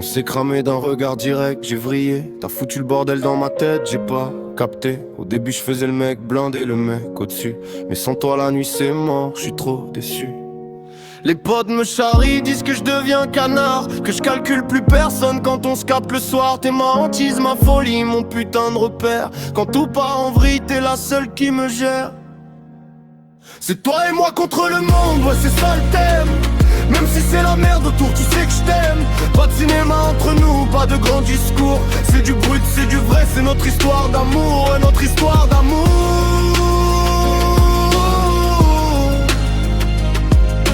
s'est cramé d'un regard direct, j'ai vrillé. T'as foutu le bordel dans ma tête, j'ai pas capté. Au début je faisais le mec blindé, le mec au-dessus. Mais sans toi la nuit c'est mort, je suis trop déçu. Les potes me charrient, disent que je deviens canard, que je calcule plus personne quand on se capte le soir. T'es ma hantise, ma folie, mon putain de repère. Quand tout part en vrille, t'es la seule qui me gère. C'est toi et moi contre le monde, ouais c'est ça le thème. Même si c'est la merde autour, tu sais que je t'aime. Pas de cinéma entre nous, pas de grands discours. C'est du brut, c'est du vrai, c'est notre histoire d'amour, ouais, notre histoire d'amour.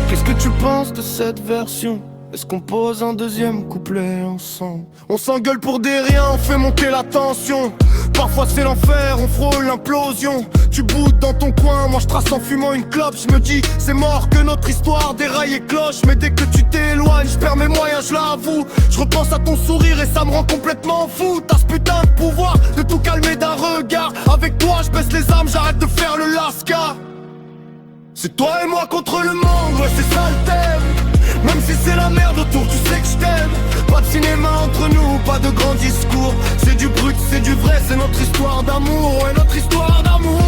Qu'est-ce que tu penses de cette version? Est-ce qu'on pose un deuxième couplet ensemble? On s'engueule pour des riens, on fait monter la tension. Parfois c'est l'enfer, on frôle l'implosion. Tu boudes dans ton coin, moi je trace en fumant une clope. Je me dis c'est mort que notre histoire déraille et cloche. Mais dès que tu t'éloignes, je perds mes moyens, je l'avoue. Je repense à ton sourire et ça me rend complètement fou. T'as ce putain de pouvoir de tout calmer d'un regard. Avec toi je baisse les armes, j'arrête de faire le lascar. C'est toi et moi contre le monde, ouais c'est ça le thème. Même si c'est la merde autour, tu sais que je t'aime. Pas de cinéma entre nous, pas de grands discours. C'est du brut, c'est du vrai, c'est notre histoire d'amour, ouais notre histoire d'amour.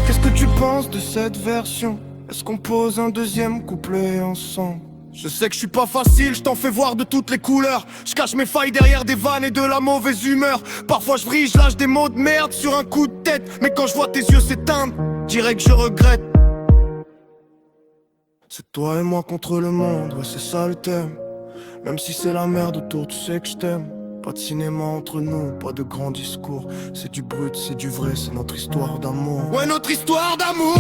Qu'est-ce que tu penses de cette version? Est-ce qu'on pose un deuxième couplet ensemble? Je sais que je suis pas facile, je t'en fais voir de toutes les couleurs. Je cache mes failles derrière des vannes et de la mauvaise humeur. Parfois je vrille, je lâche des mots de merde sur un coup de tête. Mais quand je vois tes yeux s'éteindre, dirais que je regrette. C'est toi et moi contre le monde, ouais c'est ça le thème. Même si c'est la merde autour, tu sais que je t'aime. Pas de cinéma entre nous, pas de grands discours. C'est du brut, c'est du vrai, c'est notre histoire d'amour. Ouais notre histoire d'amour.